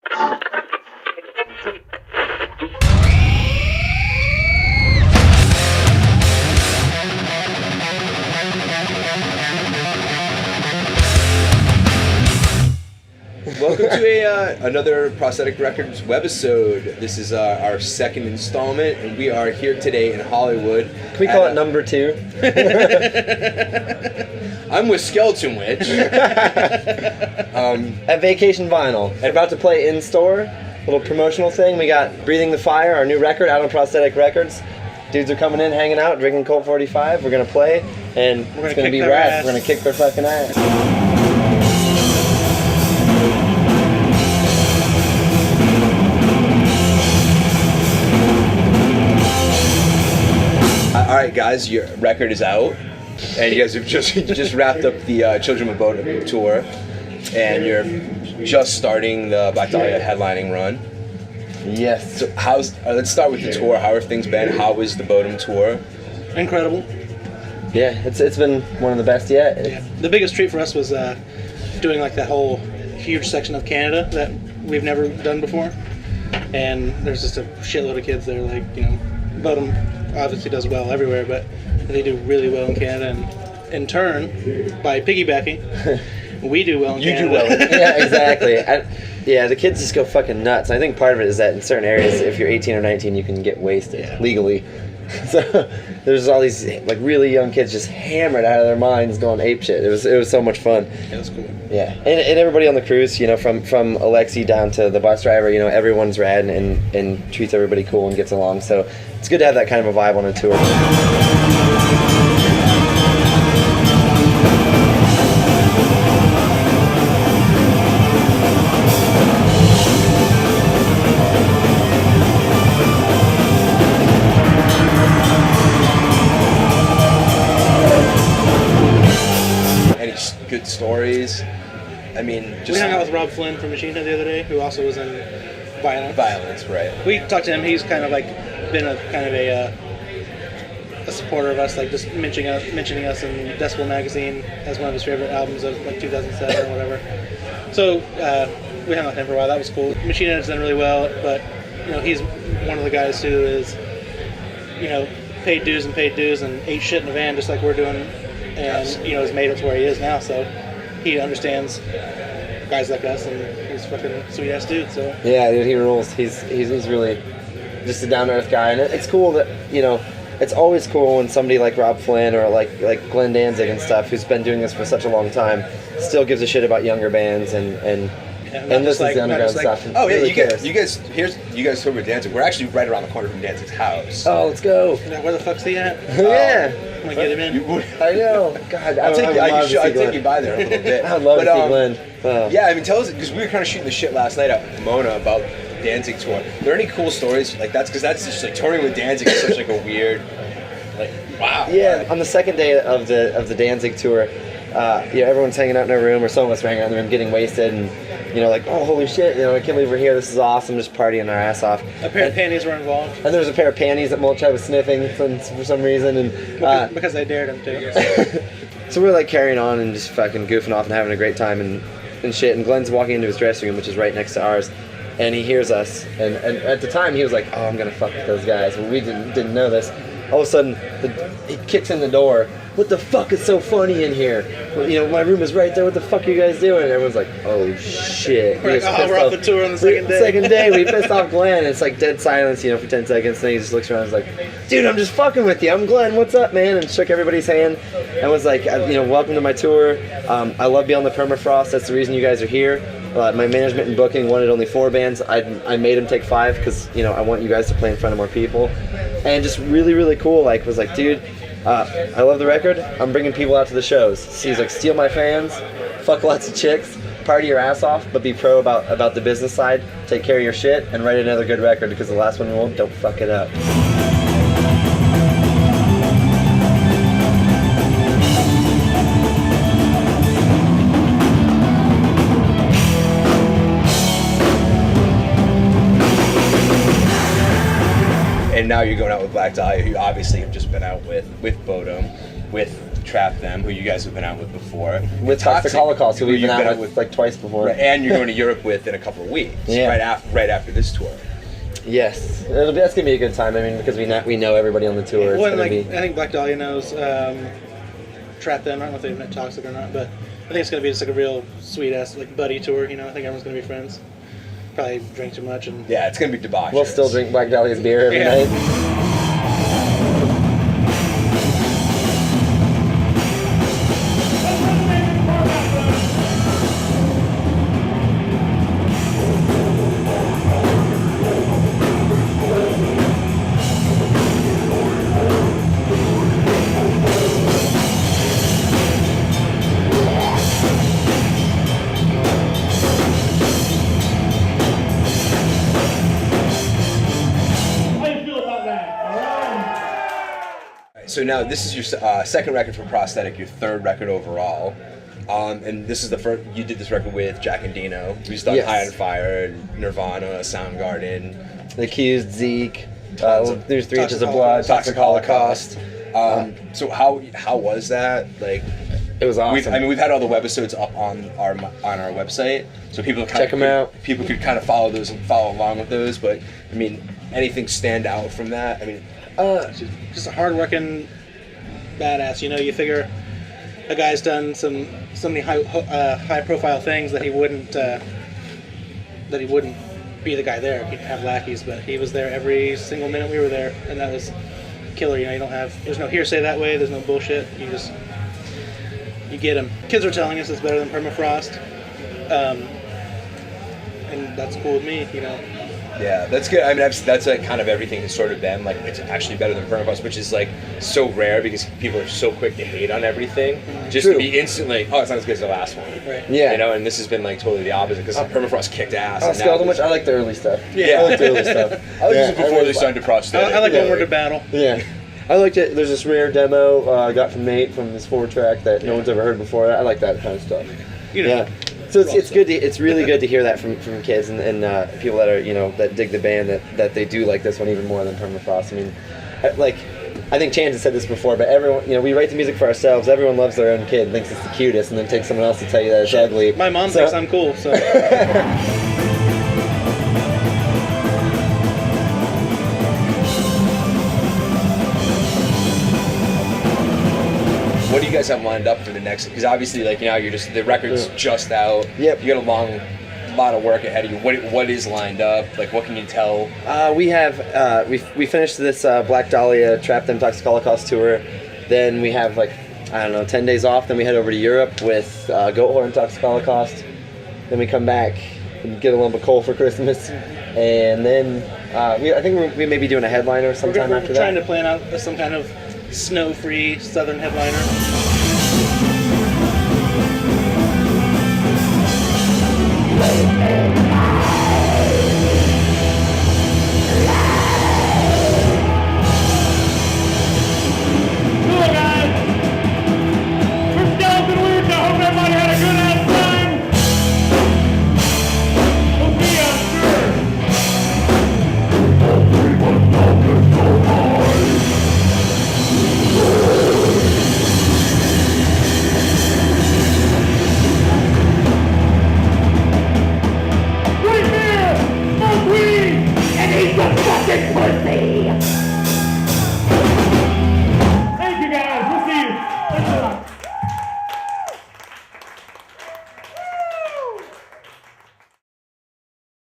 Welcome to another Prosthetic Records webisode. This is our second installment, and we are here today in Hollywood. Can we call it number 2? I'm with Skeletonwitch. At Vacation Vinyl. About to play in-store. Little promotional thing. We got Breathing the Fire, our new record, out on Prosthetic Records. Dudes are coming in, hanging out, drinking Colt 45. We're going to play, and it's going to be rad. We're going to kick their fucking ass. Alright guys, your record is out, and you guys have just wrapped up the Children of Bodom tour, and you're just starting the Black Dahlia headlining run. Yes. So let's start with the tour. How have things been? How was the Bodom tour? Incredible. Yeah, it's been one of the best yet. Yeah. The biggest treat for us was doing like that whole huge section of Canada that we've never done before, and there's just a shitload of kids there. Like, you know, Bodom obviously does well everywhere, but they do really well in Canada, and in turn, by piggybacking, we do well in Canada. You do well. Yeah, exactly. Yeah, the kids just go fucking nuts. I think part of it is that in certain areas, if you're 18 or 19, you can get wasted legally. So there's all these like really young kids just hammered out of their minds going apeshit. It was so much fun. It was cool. Yeah, and everybody on the cruise, you know, from Alexi down to the bus driver, you know, everyone's rad and treats everybody cool and gets along. So it's good to have that kind of a vibe on a tour. Good stories. I mean, just... We hung out with Rob Flynn from Machine Head the other day, who also was in Violence. Right. We talked to him. He's kind of like been a supporter of us, like just mentioning us in Decibel magazine as one of his favorite albums of like 2007 or whatever. So we hung out with him for a while. That was cool. Machine Head has done really well, but you know, he's one of the guys who is, you know, paid dues and ate shit in a van just like we're doing. And you know, has made it to where he is now, so he understands guys like us, and he's a fucking sweet ass dude. So yeah, dude, he rules. He's really just a down to earth guy, and it's cool that, you know, it's always cool when somebody like Rob Flynn or like Glenn Danzig and stuff, who's been doing this for such a long time, still gives a shit about younger bands and listens to underground stuff. Oh yeah, really you guys tour with Danzig. We're actually right around the corner from Danzig's house. Oh, let's go. Where the fuck's he at? Yeah. I'm gonna get him in. I know. God, I'll take you by there a little bit. I'd love to see Glenn. Wow. Yeah, I mean, tell us, because we were kind of shooting the shit last night at Pomona about the Danzig tour. Are there any cool stories like that? Because that's just like touring with Danzig is such like a weird, like, wow. Yeah, on the second day of the Danzig tour, you know, everyone's hanging out in their room, or some of us are hanging out in the room getting wasted, and you know, like, oh, holy shit, you know, I can't believe we're here, this is awesome, just partying our ass off. A pair of panties were involved. And there was a pair of panties that Molchai was sniffing for some reason, and because I dared him to. So we're like carrying on and just fucking goofing off and having a great time and shit, and Glenn's walking into his dressing room, which is right next to ours, and he hears us, and at the time he was like, oh, I'm gonna fuck with those guys, but we didn't know this. All of a sudden, he kicks in the door. What the fuck is so funny in here? Well, you know, my room is right there. What the fuck are you guys doing? And everyone's like, oh shit. We're off the tour on the second day. Second day, we pissed off Glenn. And it's like dead silence, you know, for 10 seconds. And then he just looks around and is like, dude, I'm just fucking with you. I'm Glenn. What's up, man? And shook everybody's hand. And was like, you know, welcome to my tour. I love being on the Permafrost. That's the reason you guys are here. My management and booking wanted only 4 bands. I made them take 5 because, you know, I want you guys to play in front of more people. And just really, really cool. Like, was like, dude, I love the record. I'm bringing people out to the shows. So he's like, steal my fans, fuck lots of chicks, party your ass off, but be pro about the business side. Take care of your shit and write another good record, because the last one won't. Don't fuck it up. And now you're going out with Black Dahlia, who you obviously have just been out with Bodom, with Trap Them, who you guys have been out with before. With Toxic Holocaust, who we've been out with like twice before. Right, and you're going to Europe with in a couple of weeks. Yeah. Right after this tour. Yes, that's gonna be a good time. I mean, because we know everybody on the tour. Well, I think Black Dahlia knows Trap Them. I don't know if they've met Toxic or not, but I think it's gonna be just like a real sweet ass like buddy tour. You know, I think everyone's gonna be friends. Probably drink too much and yeah, it's gonna be debaucherous. We'll still drink Black Dahlia's beer every night. So now this is your second record for Prosthetic, your third record overall, and this is the first. You did this record with Jack and Dino. We've done High on Fire, Nirvana, Soundgarden, The Accused, Zeke. There's 3 Inches of Blood, Toxic Holocaust. So how was that? Like, it was awesome. We've had all the webisodes up on our website, so people check them out. People could kind of follow those and follow along with those. But I mean, anything stand out from that? I mean. Just a hard-working badass. You know, you figure a guy's done so many high-profile things that he wouldn't be the guy there. He'd have lackeys, but he was there every single minute we were there, and that was killer. You know, there's no hearsay that way. There's no bullshit. You get him. Kids are telling us it's better than permafrost, and that's cool with me. You know. Yeah, that's good. I mean, that's like kind of everything has sort of been like it's actually better than permafrost, which is like so rare because people are so quick to hate on everything. Just to be instantly, oh, it's not as good as the last one. Right. Yeah. You know, and this has been like totally the opposite because permafrost kicked ass. Skeletonwitch, I like the early stuff. Yeah, I like the early stuff. I like this before they started to Prosthetic. I like Onward to Battle. Yeah. I liked it. There's this rare demo I got from Nate from this 4-track that no one's ever heard before. I like that kind of stuff. You know. Yeah. So it's good. It's really good to hear that from kids and people that are that dig the band that they do like this one even more than Permafrost. I mean, I think Chance has said this before, but everyone we write the music for ourselves. Everyone loves their own kid, and thinks it's the cutest, and then takes someone else to tell you that it's ugly. My mom thinks I'm cool. So. What do you guys have lined up for the next? Because obviously, you're just the record's just out. Yep. You got a lot of work ahead of you. What is lined up? Like, what can you tell? We have we finished this Black Dahlia Trap Them Toxic Holocaust tour. Then we have 10 days off. Then we head over to Europe with Goat Horn Toxic Holocaust. Then we come back and get a lump of coal for Christmas. And then I think we may be doing a headliner sometime after that. We're trying to plan out some kind of snow-free southern headliner. Right.